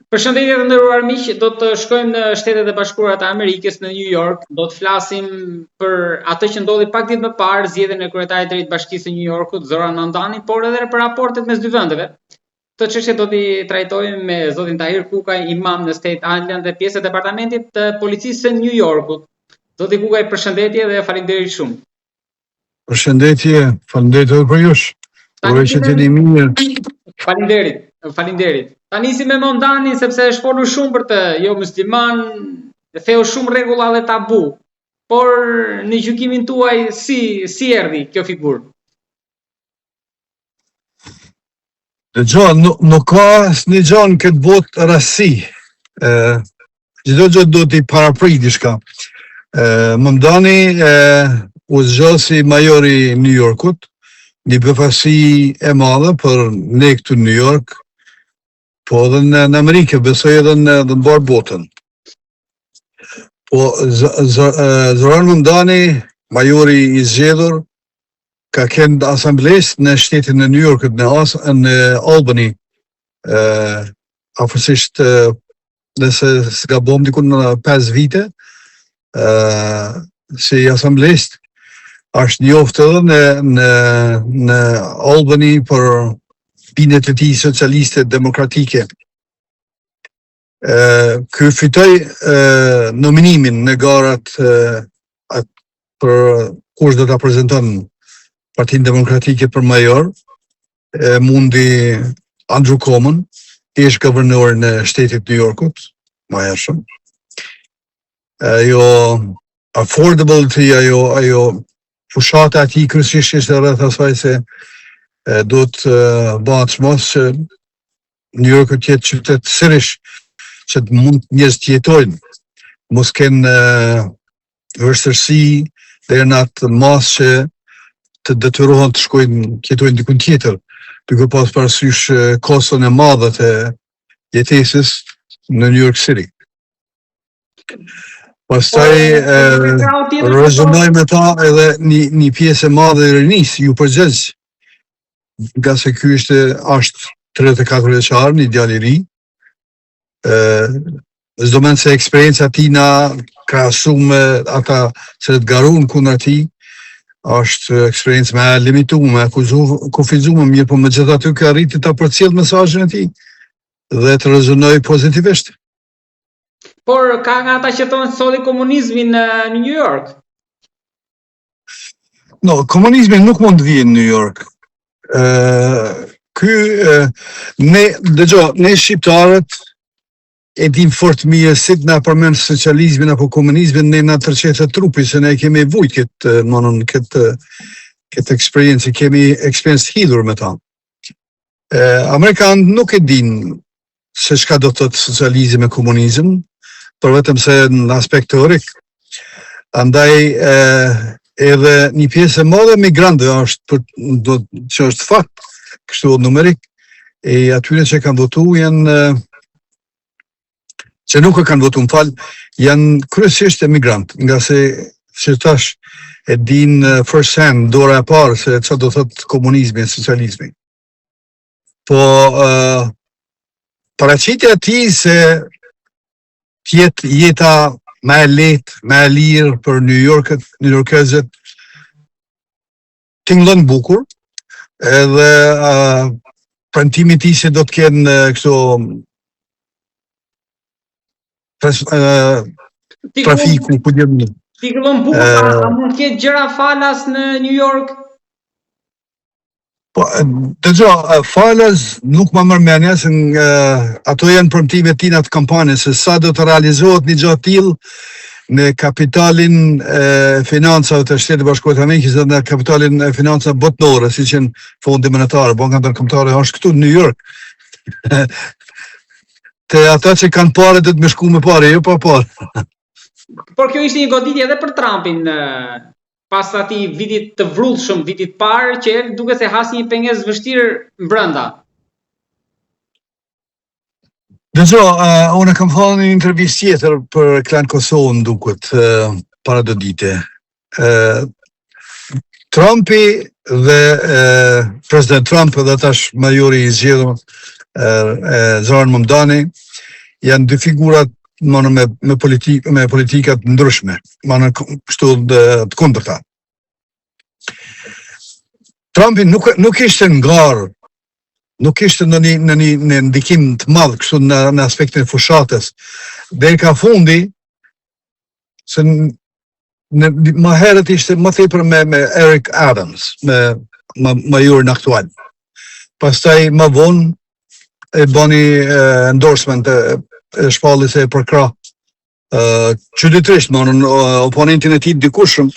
Përshëndetje të nderuar miq, do të shkojmë në Shtetet e Bashkuara të Amerikës në New York. Do të flasim për atë që ndodhi pak ditë më parë, zgjedhjen e kryetarit të ri të Bashkisë së New Yorkut, Zoran Mamdani, por edhe për raportet mes dy vendeve. Këtë çështje do t'i trajtojmë me zotin Tahir Kukaj, imam në State Island dhe pjesë e departamentit të policisë së New Yorkut. Zoti Kukaj, përshëndetje dhe faleminderit shumë. Përshëndetje, faleminderit për jush. Uroj që t'jeni mirë. Faleminderit. Ta nisim me Mamdanin sepse është folur shumë për të, jo musliman, theu shumë rregulla dhe tabu. Por në gjykimin tuaj si erdhi kjo figurë? Dëgjoj, nuk ka asnjë gjë në këtë botë rasti. Çdo gjë do t'i paraprit diçka. Mamdani u zgjosi majori i New Yorkut, një befasi e madhe për ne këtu në New York, po edhe në Amerikë, besoj edhe në mbar botën. Po Zoran Mamdani, majori i zgjedhur, ka kënd asamblesë në shtetin e New Yorkut, në Albany, afërsisht nëse s'gabom diku në 5 vite, si asamblesë, është njoftë edhe në Albany për bindet e tij socialiste demokratike. Ky fitoi nominimin në garat për kush do ta prezanton Partinë Demokratike për major, mundi Andrew Cuomo, ish guvernor në shtetit New Yorkut, më hershëm. Ajo affordability, ajo fushata ati kryesisht ishte rreth asaj se do të bëhet mos që New Yorku të jetë qytet sërish që të mund njerëz të jetojnë, mos kenë vështirësi deri në atë mas që të detyrohen të shkojnë të jetojnë diku tjetër, duke pas parasysh koston e madhe të jetesës në New York City. Pastaj rezonoj me ta edhe një pjesë e madhe e rinisë ju përgjigj, nga se ky është 34 vjeçar, një djalë i ri. Çdo mend se eksperjenca tina krahasuar me ata që të garuan kundër tij, është eksperiencë më e limituar, kufizuar, mirë, po megjithatë ky arriti ta përcjell mesazhin e tij dhe të rezonoj pozitivisht. Por ka nga ata që thonë se solli komunizmin në New York. No, komunizmi nuk mund të vijë në New York. Ne shqiptarët e dim fort mirë si të na përmend socializmin apo komunizmin, ne na tërçet trupi se ne kemi vujt këtë eksperiencë, kemi eksperiencë hidhur me ta. Amerikanët nuk e din se çka do të thotë socializëm e komunizëm, por vetëm se në aspekt teorik. Andaj edhe një pjesë e madhe migrantëve që është fakt, kështu numerik, e atyre që kanë votu që nuk e kanë votu, janë kryesisht emigrantë, nga se që tash e din first hand, dora e parë, se çfarë do thotë komunizmi e socializmi. Po paraqitja e tij se jeta më e lehtë, më e lirë për New-Yorkëzët, tingëllon bukur, edhe premtimi i tij se do të kenë këto trafiku, ku dimë. Tingëllon bukur, a mund të ketë gjëra falas në New York? Po, dëgjoj, falas nuk më merr mendja se ato janë premtimet tina të kampanjës, se sa do të realizohet një gjë e tillë në kapitalin e financave të Shtetit Bashkuar të Amerikës dhe në kapitalin e financave botërore, siç janë Fondi Monetar, Banka Ndërkombëtare, është këtu në New York. Te ata që kanë parë do të më shku me parë, jo pa parë. Por kjo ishte një goditje edhe për Trumpin, pas atij vitit të vrrullshëm, vitit parë, që duke se hasi një pengesë vështirë brenda. Dëgjoj, unë kam thënë një intervistë tjetër për Klan Kosovën duket para 2 dite. Trumpi dhe president Trump dhe tash majori i zgjedhur Zoran Mamdani, janë dy figurat me politikat ndryshme, kështu të kundërta. Trumpi nuk ishte ngarë, nuk ishte në një ndikim të madh kështu në aspektin e fushatës. Deri ka fundi, se më herët ishte më tepër me Eric Adams, me majorin aktual. Pastaj më vonë e bani endorsement e shpallis e përkra qytetërisht, oponentin e tij dikushëm,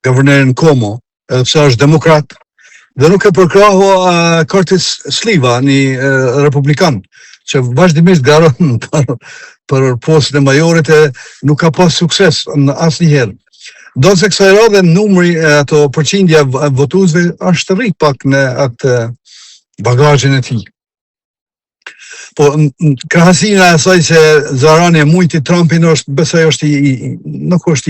guvernerin Cuomo, sepse është demokrat, dhe nuk e përkrahu Curtis Sliwa, një republikan, që vazhdimisht garon për postën e majorit e nuk ka pas sukses në asnjëherë. Do se kësaj radhe numri ato përqindja votuesve është rrit pak në atë bagazhin e tij. Po krahasinë e asaj se Zarani e mujti Trumpin besoj nuk është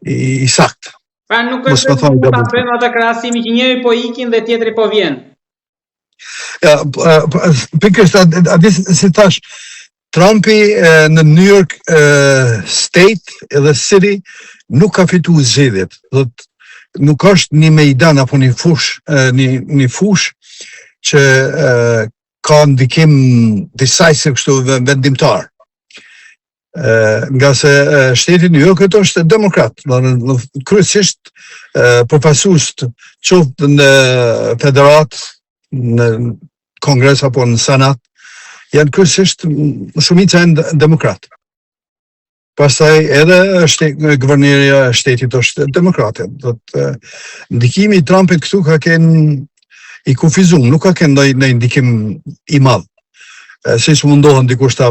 i saktë. Pra nuk është ta bëjmë atë krahasimi që njëri po ikin dhe tjetri po vjen. Ja, pikërisht si thash, Trumpi në New York State edhe City nuk ka fitu zgjedhjet. Nuk është një mejdan apo një fush që ka ndikim decisive kështu vendimtar. Nga se shteti New York është demokrat, kryesisht përfaqësues qoftë në federat, në kongres apo në senat, janë kryesisht shumica janë demokrat. Pastaj edhe guvernerja e shtetit është demokrate. Ndikimi i Trumpit këtu ka qenë i kufizuar, nuk ka qenë ndonjë ndikim i madh. Siç mundohen dikush ta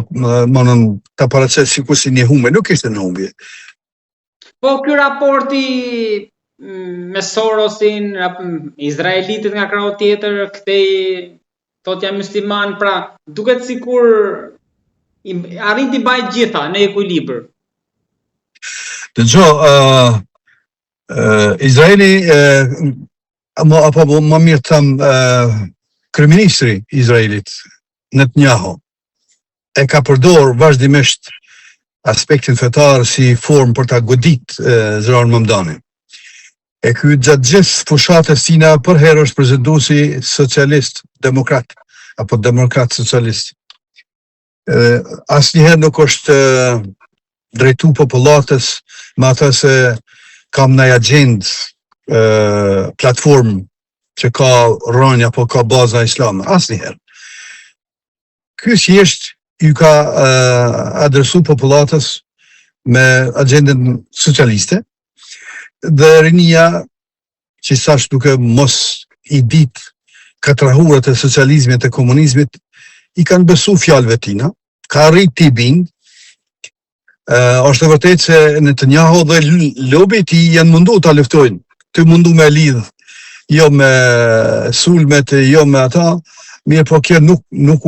paraqes sikur si një humbje, nuk ishte një humbje. Po ky raporti me Sorosin, izraelitët nga krahu tjetër, këtej thot jam musliman, pra duket sikur arrin t'i bajë gjitha në ekuilibër. Dëgjoj, Izraeli apo më mirë them kryeministri i Izraelit, Netanyahu, e ka përdor vazhdimisht aspektin fetar si formë për ta godit Zoran Mamdanin. E ky gjatë gjithë fushatës tina për herë është prezentuesi socialist demokrat apo demokrat socialist. Asnjëherë nuk është drejtu popullatës me atë se kam në agjendë platformë që ka rënja apo ka baza islame. Asnjëherë. Ky thjesht ju ka adresu popullatës me agjendën socialiste, dhe rinia që thash duke mos i ditë katrahurat e socializmit e komunizmit, i kanë besu fjalëve tina, ka arrit t'i bind. Është e vërtetë se Netanyahu dhe lobi i tij janë mundu ta luftojnë, të mundu me lidh, jo me sulmet, jo me ata, mirë po kjo nuk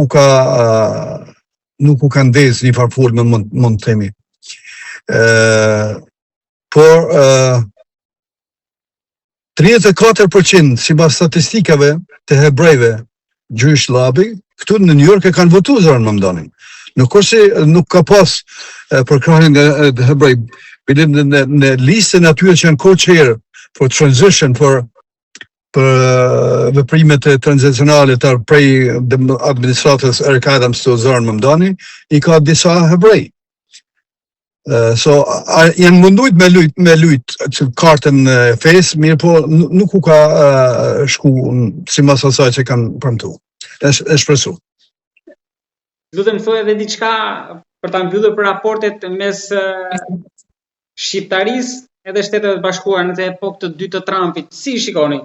u ka ndezë një farfol me mund të themi. Por 34% sipas statistikave të hebrejve Jewish Lobby këtu në New York e kanë votuar Zoran Mamdanin. Nuk ka pas përkrahje nga hebrej. Në listën atyre që janë co-chair for transition për veprimet tranzicionale të prej administratës Eric Adams të Zoran Mamdani, i ka disa hebrej. Janë mundujt me lujt kartën e fesë, mirë po nuk u ka shku si mas asaj që kanë premtu, e shpresu. Lutem thuaj edhe diçka për ta mbyllur për raportet mes shqiptarisë edhe Shtetet e Bashkuara në epokë të dytë të Trumpit. Si shikoni?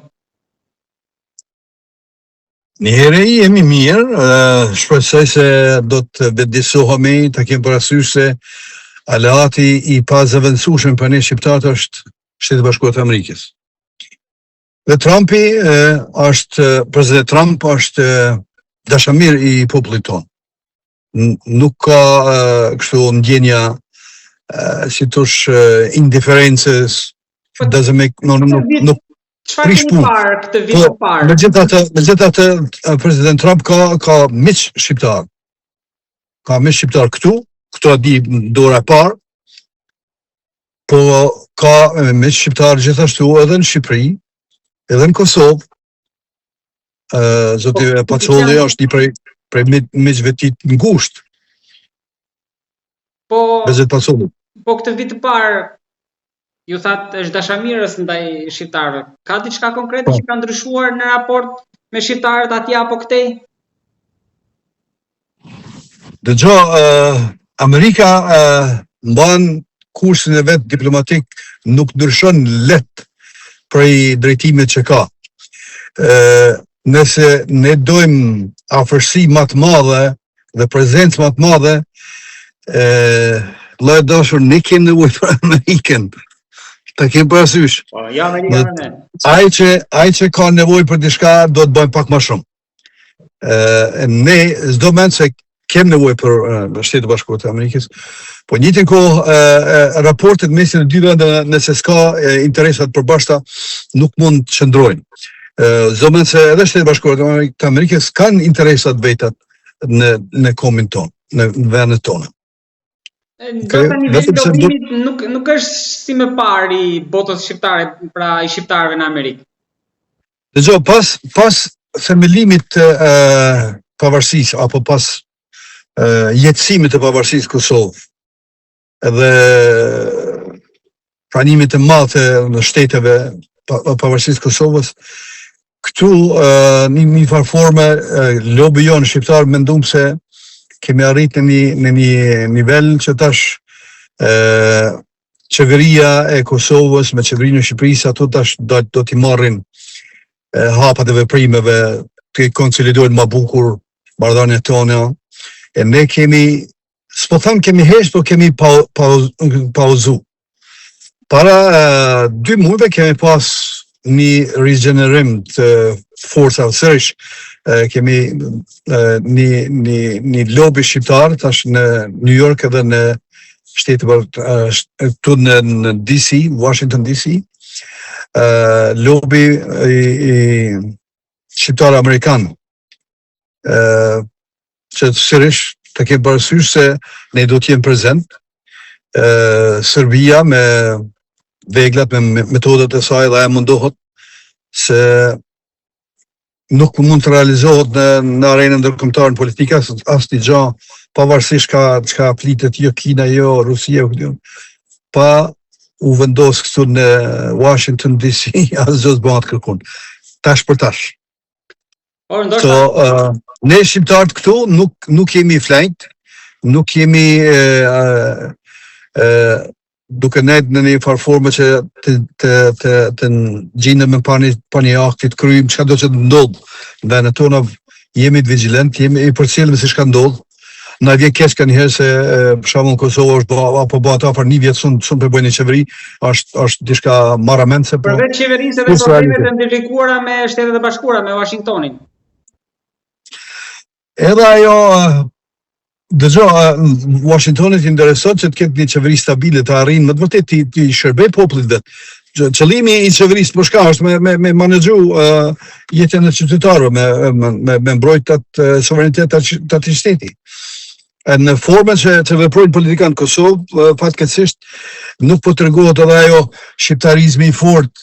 Njëherë jemi mirë, shpresoj se do të vedisohemi, të kemë parasysh se aleati i pazëvendësueshëm për ne shqiptarët është Shtetet e Bashkuara të Amerikës. Dhe President Trump është dashamir i popullit tonë. Nuk ka kështu ndjenja si thosh indiferencës, Çfarë keni parë këtë vit të parë? Megjithatë, president Trump ka miq shqiptar. Ka miq shqiptar këtu a di dora e parë. Po ka miq shqiptar gjithashtu edhe në Shqipëri, edhe në Kosovë. Zoti Pacolli është një prej miqve të tij ngushtë. Bezet Pacolli. Po këtë vit të parë ju thatë është dashamirës ndaj shqiptarëve. Ka diçka konkrete që ka ndryshuar në raport me shqiptarët atje apo këtej? Dëgjoj, Amerika mban kursin e vet diplomatik, nuk ndryshon lehtë prej drejtimit që ka. Nëse ne dojmë afërsi më të madhe dhe prezencë më të madhe, vëllai dashur, ne kemi nevojë për Amerikën. Ta kemi parasysh. Ai që ka nevojë për diçka do të bëjmë pak më shumë. Ne çdo moment se kemi nevojë për Shtetet e Bashkuara të Amerikës, po në njëjtën kohë raportet mes të dy vendeve nëse s'ka interesat përbashkëta nuk mund të qëndrojnë. Çdo moment se edhe Shtetet e Bashkuara të Amerikës kanë interesat vetat në kombin tonë, në vendet tona. Ndoshta niveli i dobimit nuk është si më parë i botës shqiptare, pra i shqiptarëve në Amerikë. Dëgjoj, pas themelimit të pavarësisë apo pas jetësimit të pavarësisë Kosovë, edhe pranimit të madh të shteteve pavarësisë Kosovës, këtu në një farforme lobi jonë shqiptar mendum se kemi arrit në një nivel që tash qeveria e Kosovës me qeverinë e Shqipërisë ato tash do t'i marrin hapat e veprimeve, të konsolidojnë më bukur marrëdhëniet tona. E ne kemi, s'po them kemi hesh, po kemi pauzu. Para 2 muajve kemi pas një rigjenerim të forcave sërish, kemi një lobby shqiptar tash në New York edhe në këtu në DC, Washington DC, lobby i shqiptar amerikan, që sërish të kemë parasysh se ne do t'jem prezent. Serbia me veglat, me metodat e saj dhe e mundohet se nuk mund të realizohet në arenën ndërkombëtare politike asnjë gjë, pavarësisht çka flitet jo Kina, jo Rusia, pa u vendos këtu në Washington DC, asgjë s'bëhet kërkun. Tash për tash. Ne shqiptarët këtu nuk jemi flenjt, nuk jemi duke nejtë në një farforme që të gjindëm me pa një aktit kryim, që ka do që të ndodhë dhe në tona jemi të vigilent, jemi i përcjellim se çka ndodh. Na vjen keq ka njëherë se për shembull Kosova është apo bëhet afër 1 vjet shumë për bëjnë qeveri, është diçka marramendse. Përveç qeverisë dhe problemet e ndërlikuara me Shtetet e Bashkuara, me Washingtonin. Edhe ajo, dëgjoj, Washingtonit i intereson që të ketë një qeveri stabile, të arrijnë më të vërtet të shërbej popullit vet. Qëllimi i qeverisë po shka është me menaxhu jetën e qytetarëve, me mbrojt atë suverenitet të atij shteti. Në formën që veprojnë politikanë në Kosovë, fatkeqësisht nuk po tregohet edhe ajo shqiptarizmi i fortë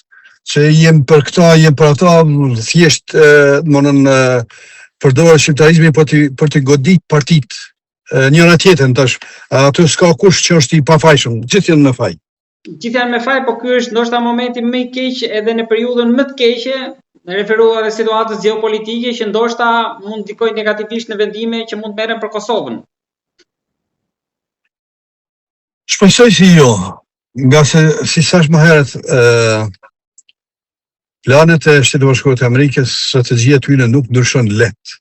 që jem për këta, jem për ata, thjesht përdoret shqiptarizmi për të godit partit njëra tjetrën tash. Aty s'ka kush që është i pafajshëm, gjithë janë me faj. Gjithë janë me faj, po ky është ndoshta momenti më i keq edhe në periudhën më të keqe, referuar edhe situatës gjeopolitike që ndoshta mund ndikojë negativisht në vendime që mund merren për Kosovën. Shpresoj si jo, nga se si thash më herët, planet e Shtetit Bashkuar të Amerikës, strategjia e tyre nuk ndryshon lehtë.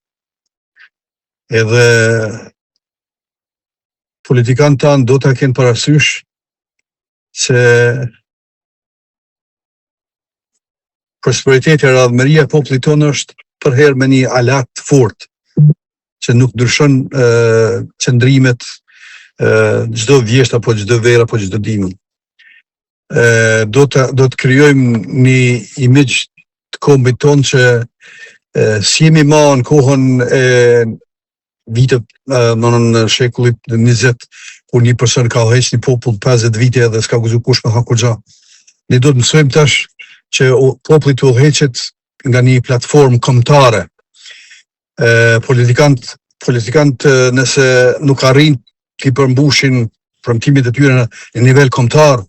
Edhe politikanët tanë do ta kenë parasysh se prosperiteti e radhëmëria e popullit tonë është përherë me një alat të fortë që nuk ndryshon qëndrimet çdo vjesht apo çdo verë apo çdo dimër. Do të krijojmë një imazh të kombit tonë që si jemi ma në kohën e vitet në shekullit 20, kur një person ka heq një popull 50 vite dhe s'ka guxu kush me hakur gja. Ne do të mësojmë tash që populli të udhëheqet nga një platformë kombëtare. Politikant nëse nuk arrin të përmbushin premtimet e tyre në nivel kombëtar,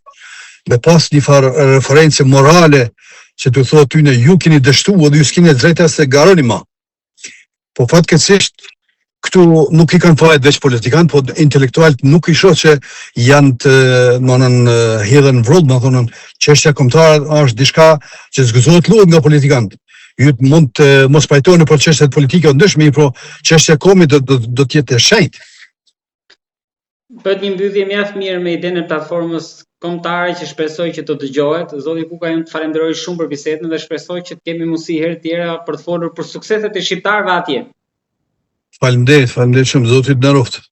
me pas një farë referencë morale që të thotë ty në ju keni dështuar dhe ju s'keni drejtë as të garoni ma. Po fatkeqësisht këtu nuk i kanë fajt veç politikanë, po intelektualët nuk i shoh që janë të hedhen vrod, më thonë, çështja kombëtare është diçka që zgëzohet luhet nga politikanët. Ju mund të mos pajtoheni për çështjet politike ndeshme, por çështja kombit do të jetë e shenjtë. Bëhet një mbyllje mjaft mirë me idenë e platformës kombëtare që shpresoj që të dëgjohet. Zoti Kuka, ju të falenderoj shumë për bisedën dhe shpresoj që të kemi mundësi herë tjera për të folur për sukseset e shqiptarëve atje. Faleminderit shumë, Zoti të na roftë.